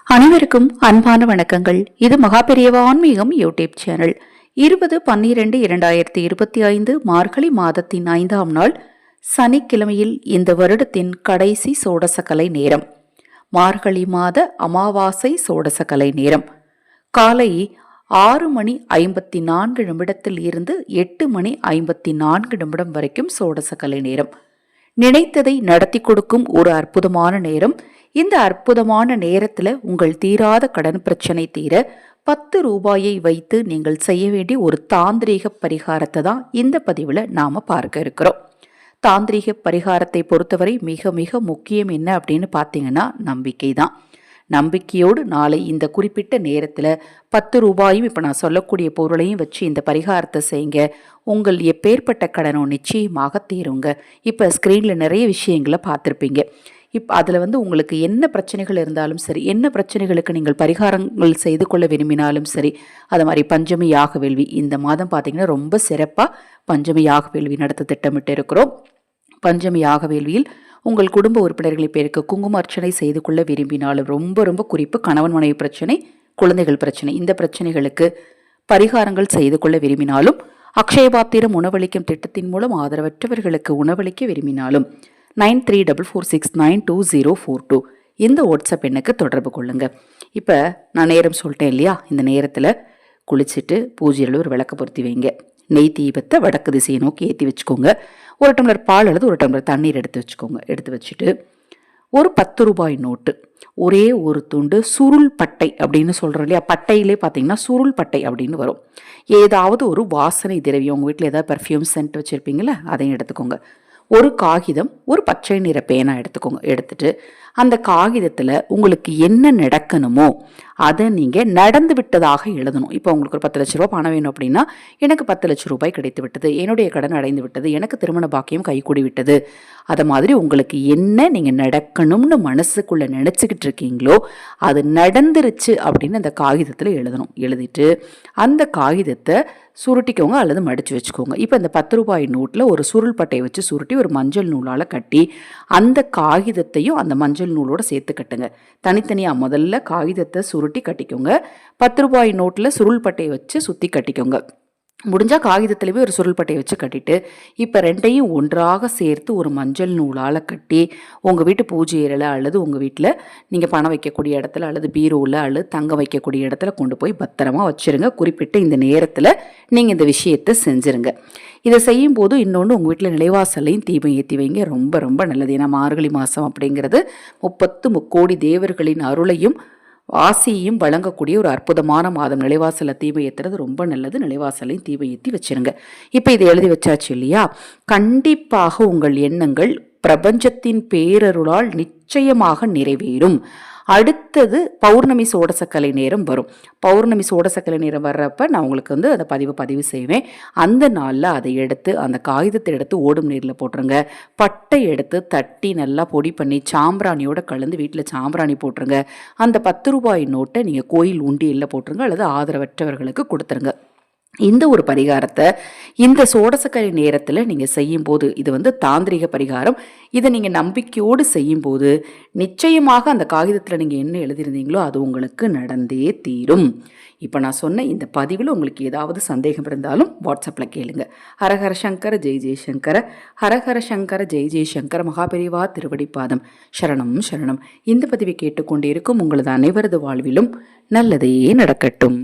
அனைவருக்கும் அன்பான வணக்கங்கள். இது மகாபெரியவா ஆன்மீகம் யூடியூப் சேனல். 20/12/2025 மார்கழி மாதத்தின் 5ஆம் நாள் சனிக்கிழமையில் இந்த வருடத்தின் கடைசி சோடசக்கலை நேரம். மார்கழி மாத அமாவாசை சோடசக்கலை நேரம் காலை 6:54 இருந்து 8:54 வரைக்கும் சோடசக்கலை நேரம். நினைத்ததை நடத்தி கொடுக்கும் ஒரு அற்புதமான நேரம். இந்த அற்புதமான நேரத்துல உங்கள் தீராத கடன் பிரச்சனை தீர 10 ரூபாயை வைத்து நீங்கள் செய்ய வேண்டிய ஒரு தாந்திரீக பரிகாரத்தை தான் இந்த பதிவுல நாம பார்க்க இருக்கிறோம். தாந்திரீக பரிகாரத்தை பொறுத்தவரை மிக மிக முக்கியம் என்ன அப்படின்னு பார்த்தீங்கன்னா நம்பிக்கை தான். நம்பிக்கையோடு நாளை இந்த குறிப்பிட்ட நேரத்தில் 10 ரூபாயும் இப்போ நான் சொல்லக்கூடிய பொருளையும் வச்சு இந்த பரிகாரத்தை செய்யுங்க. உங்கள் எப்பேற்பட்ட கடனும் நிச்சயமாக தீருங்க. இப்போ ஸ்க்ரீனில் நிறைய விஷயங்களை பார்த்துருப்பீங்க. அதில் உங்களுக்கு என்ன பிரச்சனைகள் இருந்தாலும் சரி, என்ன பிரச்சனைகளுக்கு நீங்கள் பரிகாரங்கள் செய்து கொள்ள விரும்பினாலும் சரி, அது மாதிரி பஞ்சமி யாக வேள்வி இந்த மாதம் பார்த்தீங்கன்னா ரொம்ப சிறப்பாக பஞ்சமி யாக வேள்வி நடத்த திட்டமிட்டு இருக்கிறோம். பஞ்சமி யாக வேள்வியில் உங்கள் குடும்ப உறுப்பினர்களை பேருக்கு குங்கும அர்ச்சனை செய்து கொள்ள விரும்பினாலும் ரொம்ப ரொம்ப குறிப்பு கணவன் மனைவி பிரச்சனை, குழந்தைகள் பிரச்சனை, இந்த பிரச்சனைகளுக்கு பரிகாரங்கள் செய்து கொள்ள விரும்பினாலும், அக்ஷயபாத்திரம் உணவளிக்கும் திட்டத்தின் மூலம் ஆதரவற்றவர்களுக்கு உணவளிக்க விரும்பினாலும் 9344692042 இந்த வாட்ஸ்அப் எண்ணுக்கு தொடர்பு கொள்ளுங்க. இப்போ நான் நேரம் சொல்லிட்டேன் இல்லையா, இந்த நேரத்தில் குளிச்சுட்டு பூஜையில் ஒரு விளக்க பொருத்தி வைங்க. நெய் தீபத்தை வடக்கு திசையை நோக்கி ஏற்றி வச்சுக்கோங்க. ஒரு டம்ளர் பால் அல்லது ஒரு டம்ளர் தண்ணீர் எடுத்து வச்சுக்கோங்க. எடுத்து வச்சுட்டு ஒரு 10 ரூபாய் நோட்டு, ஒரே ஒரு துண்டு சுருள் பட்டை அப்படின்னு சொல்கிறோம் இல்லையா, பட்டையிலே பார்த்தீங்கன்னா சுருள் பட்டை அப்படின்னு வரும். ஏதாவது ஒரு வாசனை திரவியம், உங்கள் வீட்டில் ஏதாவது பர்ஃப்யூம் சென்ட் வச்சுருப்பீங்களே அதையும் எடுத்துக்கோங்க. ஒரு காகிதம், ஒரு பச்சை நிற பேனா எடுத்துக்கோங்க. எடுத்துட்டு அந்த காகிதத்தில் உங்களுக்கு என்ன நடக்கணுமோ அதை நீங்கள் நடந்து விட்டதாக எழுதணும். இப்போ உங்களுக்கு ஒரு 10 லட்ச ரூபா பணம் வேணும் அப்படின்னா, எனக்கு 10 லட்சம் ரூபாய் கிடைத்து விட்டது, என்னுடைய கடன் அடைந்து விட்டது, எனக்கு திருமண பாக்கியம் கைகூடி விட்டது, அதை மாதிரி உங்களுக்கு என்ன நீங்கள் நடக்கணும்னு மனசுக்குள்ளே நினச்சிக்கிட்டு இருக்கீங்களோ அது நடந்துருச்சு அப்படின்னு அந்த காகிதத்தில் எழுதணும். எழுதிட்டு அந்த காகிதத்தை சுருட்டிக்கோங்க அல்லது மடித்து வச்சுக்கோங்க. இப்போ இந்த 10 ரூபாய் நோட்டில் ஒரு சுருள் பட்டையை வச்சு சுருட்டி ஒரு மஞ்சள் நூலால் கட்டி அந்த காகிதத்தையும் அந்த மஞ்சள் நூலோட சேர்த்து கட்டுங்க. தனித்தனியாக முதல்ல காகிதத்தை சுருட்டி கட்டிக்கோங்க. 10 ரூபாய் நோட்டில் சுருள் பட்டையை வச்சு சுற்றி கட்டிக்கோங்க. முடிஞ்சால் காகிதத்துலேயே ஒரு சுருள் பட்டையை வச்சு கட்டிட்டு இப்போ ரெண்டையும் ஒன்றாக சேர்த்து ஒரு மஞ்சள் நூலால் கட்டி உங்கள் வீட்டு பூஜை அறையில் அல்லது உங்கள் வீட்டில் நீங்கள் பணம் வைக்கக்கூடிய இடத்துல அல்லது பீரோவில் அல்லது தங்க வைக்கக்கூடிய இடத்துல கொண்டு போய் பத்திரமா வச்சுருங்க. குறிப்பிட்ட இந்த நேரத்தில் நீங்கள் இந்த விஷயத்தை செஞ்சுருங்க. இதை செய்யும் போது இன்னொன்று, உங்கள் வீட்டில் நிலைவாசலையும் தீபம் ஏற்றி வைங்க. ரொம்ப ரொம்ப நல்லது. ஏன்னா மார்கழி மாதம் அப்படிங்கிறது 30 முக்கோடி தேவர்களின் அருளையும் ஆசியையும் வழங்கக்கூடிய ஒரு அற்புதமான மாதம். நிலைவாசலை தீபம் ஏற்றுறது ரொம்ப நல்லது. நிலைவாசலையும் தீபம் ஏற்றி வச்சிருங்க. இப்போ இதை எழுதி வச்சாச்சு இல்லையா, கண்டிப்பாக உங்கள் எண்ணங்கள் பிரபஞ்சத்தின் பேரருளால் நிச்சயமாக நிறைவேறும். அடுத்தது பௌர்ணமி சோடசக்கலை நேரம் வரும். பௌர்ணமி சோடசக்கலை நேரம் வர்றப்ப நான் உங்களுக்கு அந்த பதிவு செய்வேன். அந்த நாளில் அதை எடுத்து அந்த காகிதத்தை எடுத்து ஓடும் நீரில் போட்டுருங்க. பட்டை எடுத்து தட்டி நல்லா பொடி பண்ணி சாம்பிராணியோட கலந்து வீட்டில் சாம்பிராணி போட்டுருங்க. அந்த 10 ரூபாய் நோட்டை நீங்கள் கோயில் உண்டியலில் போட்டுருங்க அல்லது ஆதரவற்றவர்களுக்கு கொடுத்துருங்க. இந்த ஒரு பரிகாரத்தை இந்த சோடசக்கலை நேரத்தில் நீங்கள் செய்யும்போது, இது தாந்திரிக பரிகாரம், இதை நீங்கள் நம்பிக்கையோடு செய்யும்போது நிச்சயமாக அந்த காகிதத்தில் நீங்கள் என்ன எழுதியிருந்தீங்களோ அது உங்களுக்கு நடந்தே தீரும். இப்போ நான் சொன்ன இந்த பதிவில் உங்களுக்கு ஏதாவது சந்தேகம் இருந்தாலும் வாட்ஸ்அப்பில் கேளுங்க. ஹரஹர சங்கர ஜெய் ஜெய்சங்கர, ஹரஹர சங்கர ஜெய் ஜெய்சங்கர, மகாபெரிவா திருவடிப்பாதம் சரணம் சரணம். இந்த பதிவை கேட்டுக்கொண்டே இருக்கும் உங்களது அனைவரது வாழ்விலும் நல்லதே நடக்கட்டும்.